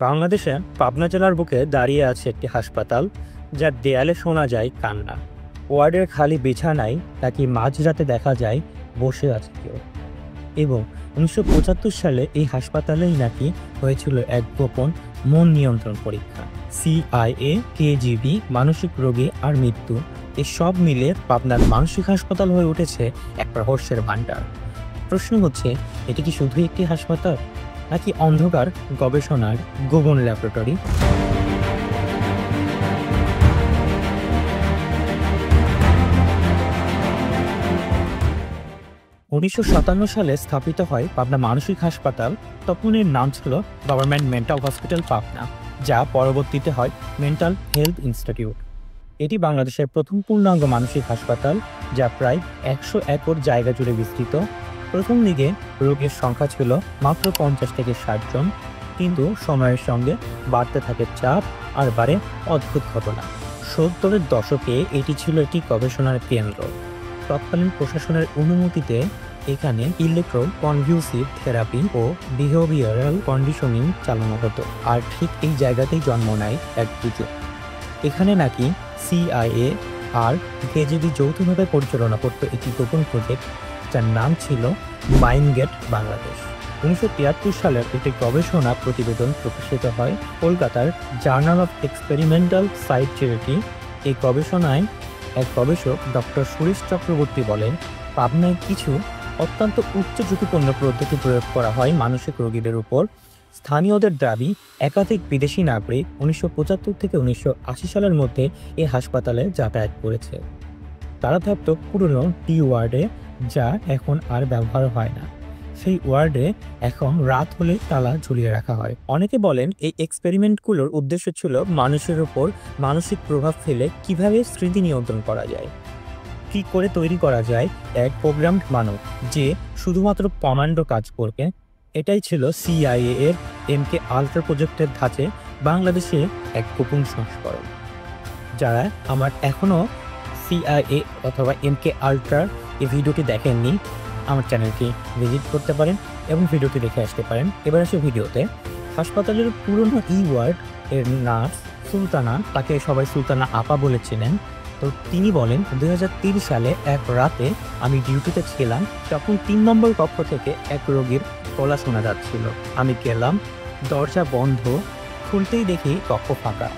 বাংলাদেশে পাবনা জেলার বুকে দাঁড়িয়ে আছে একটি হাসপাতাল, যার দেয়ালে শোনা যায় কান্না। ওয়ার্ডের খালি বিছানায় তাকে মাঝরাতে দেখা যায় বসে আছে কেউ। এবং 1975 সালে এই হাসপাতালেই নাকি হয়েছিল এক গোপন মন নিয়ন্ত্রণ পরীক্ষা। CIA, KGB, মানসিক রোগী আর মৃত্যু, এই সব মিলে পাবনার মানসিক হাসপাতাল হয়ে উঠেছে এক রহস্যের ভাণ্ডার। প্রশ্ন হচ্ছে, এটি কি শুধুই একটি হাসপাতাল, নাকি অন্ধকার গবেষণার গোপন ল্যাবরেটরি? 1957 সালে স্থাপিত হয় পাবনা মানসিক হাসপাতাল। তখন এর নাম ছিল গভর্নমেন্ট মেন্টাল হসপিটাল পাবনা, যা পরবর্তীতে হয় মেন্টাল হেলথ ইনস্টিটিউট। এটি বাংলাদেশের প্রথম পূর্ণাঙ্গ মানসিক হাসপাতাল, যা প্রায় 100 একর জায়গা জুড়ে বিস্তৃত। প্রথম দিকে রোগীর সংখ্যা ছিল মাত্র 50 থেকে 60 জন, কিন্তু সময়ের সঙ্গে বাড়তে থাকে চাপ আর বাড়ে অদ্ভুত ঘটনা। 70-এর দশকে এটি ছিল একটি গবেষণার কেন্দ্র। তৎকালীন প্রশাসনের অনুমতিতে এখানে ইলেকট্রো কনভিউসিভ থেরাপি ও বিহেভিয়ারাল কন্ডিশনিং চালানো হতো। আর ঠিক এই জায়গাতেই জন্ম নেয় এক গুজব। এখানে নাকি CIA আর KGB যৌথভাবে পরিচালনা করত একটি গোপন প্রজেক্ট, যার নাম ছিল মাইন্ডগেট বাংলাদেশ। 1973 সালের একটি গবেষণা প্রতিবেদন প্রকাশিত হয় কলকাতার জার্নাল অফ এক্সপেরিমেন্টাল সাইকিয়াট্রি। এই গবেষণায় এক গবেষক ডক্টর সুরেশ চক্রবর্তী বলেন, পাবনায় কিছু অত্যন্ত উচ্চ ঝুঁকিপূর্ণ পদ্ধতি প্রয়োগ করা হয় মানসিক রোগীদের উপর। স্থানীয়দের দাবি, একাধিক বিদেশি নাগরিক 1975 থেকে 1980 সালের মধ্যে এই হাসপাতালে যাতায়াত করেছে। তারা থাকত পুরনো টি ওয়ার্ডে, যা এখন আর ব্যবহার হয় না। সেই ওয়ার্ডে এখন রাত হলে তালা ঝুলিয়ে রাখা হয়। অনেকে বলেন এই এক্সপেরিমেন্টগুলোর উদ্দেশ্য ছিল মানুষের উপর মানসিক প্রভাব ফেলে কিভাবে স্মৃতি নিয়ন্ত্রণ করা যায়, কি করে তৈরি করা যায় এক প্রোগ্রামড মানব যে শুধুমাত্র কমান্ডো কাজ করবে। এটাই ছিল CIA এর MK আল্ট্রা প্রজেক্টের ধাঁচে বাংলাদেশে এক গোপন সংস্করণ। যারা আমার এখনও CIA অথবা MK আল্ট্রার এই ভিডিওটি দেখেননি, আমার চ্যানেলটি ভিজিট করতে পারেন এবং ভিডিওটি দেখে আসতে পারেন। এবার আসে ভিডিওতে। হাসপাতালের পুরনো ওয়ার্ড এর নার্স সুলতানা, তাকে সবাই সুলতানা আপা বলেছিলেন। তো তিনি বলেন, 2003 সালে এক রাতে আমি ডিউটিতে ছিলাম, তখন 3 নম্বর কক্ষ থেকে এক রোগীর গলা শোনা যাচ্ছিল। আমি গেলাম, দরজা বন্ধ, খুলতেই দেখি কক্ষ ফাঁকা,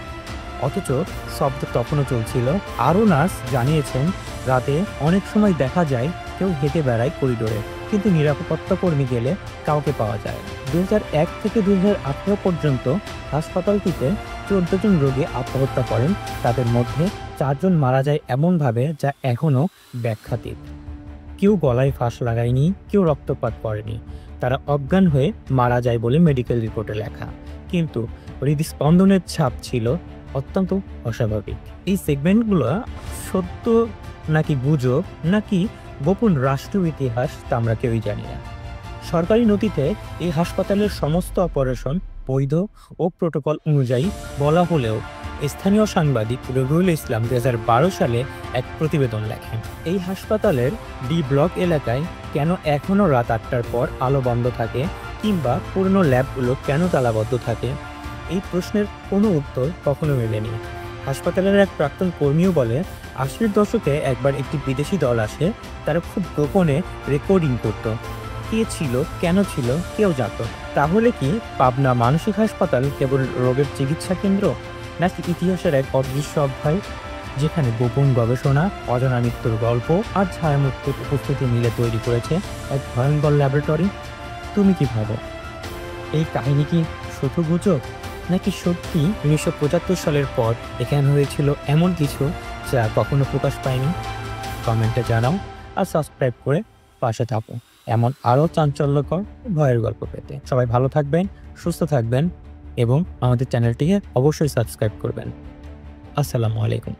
অথচ শব্দ তখনও চলছিল। আরও নার্স জানিয়েছেন, রাতে অনেক সময় দেখা যায় কেউ হেঁটে বেড়ায় করিডোরে, কিন্তু নিরাপত্তা কর্মী গেলে কাউকে পাওয়া যায় না। 2001 থেকে 2018 পর্যন্ত হাসপাতালটিতে 14 জন রোগী আত্মহত্যা করেন। তাদের মধ্যে 4 জন মারা যায় এমনভাবে যা এখনও ব্যাখ্যাতীত। কেউ গলায় ফাঁস লাগায়নি, কেউ রক্তপাত করেনি, তারা অজ্ঞান হয়ে মারা যায় বলে মেডিকেল রিপোর্টে লেখা। কিন্তু হৃদস্পন্দনের ছাপ ছিল অত্যন্ত অস্বাভাবিক। এই সেগমেন্টগুলো সত্য নাকি গুজব নাকি গোপন রাষ্ট্রীয় ইতিহাস, তা আমরা কেউই জানি না। সরকারি নথিতে এই হাসপাতালের সমস্ত অপারেশন বৈধ ও প্রোটোকল অনুযায়ী বলা হলেও স্থানীয় সাংবাদিক রবিউল ইসলাম 2012 সালে এক প্রতিবেদন লেখেন, এই হাসপাতালের ডি ব্লক এলাকায় কেন এখনও রাত 8টার পর আলো বন্ধ থাকে, কিংবা পুরনো ল্যাবগুলো কেন তালাবদ্ধ থাকে। এই প্রশ্নের কোনো উত্তর কখনো মেলেনি। হাসপাতালের এক প্রাক্তন কর্মীও বলে, 80-এর দশকে একবার একটি বিদেশি দল আসে, তারা খুব গোপনে রেকর্ডিং করত। কে ছিল, কেন ছিল, কেউ জানত। তাহলে কি পাবনা মানসিক হাসপাতাল কেবল রোগের চিকিৎসা কেন্দ্র, নাকি ইতিহাসের এক অদৃশ্য অধ্যায়, যেখানে গোপন গবেষণা, অজানা মৃত্যুর গল্প আর ছায়ামূর্তির উপস্থিতি মিলে তৈরি করেছে এক ভয়ঙ্কর ল্যাবরেটরি? তুমি কি ভাবো, এই কাহিনী কি শুধু গুজব, নাকি সত্যি 1975 সালের পর এখানে হয়েছিল এমন কিছু যা কখনো প্রকাশ পায়নি? কমেন্টে জানাও আর সাবস্ক্রাইব করে পাশে থাকো এমন আরও চাঞ্চল্যকর ভয়ের গল্প পেতে। সবাই ভালো থাকবেন, সুস্থ থাকবেন এবং আমাদের চ্যানেলটিকে অবশ্যই সাবস্ক্রাইব করবেন। আসসালামু আলাইকুম।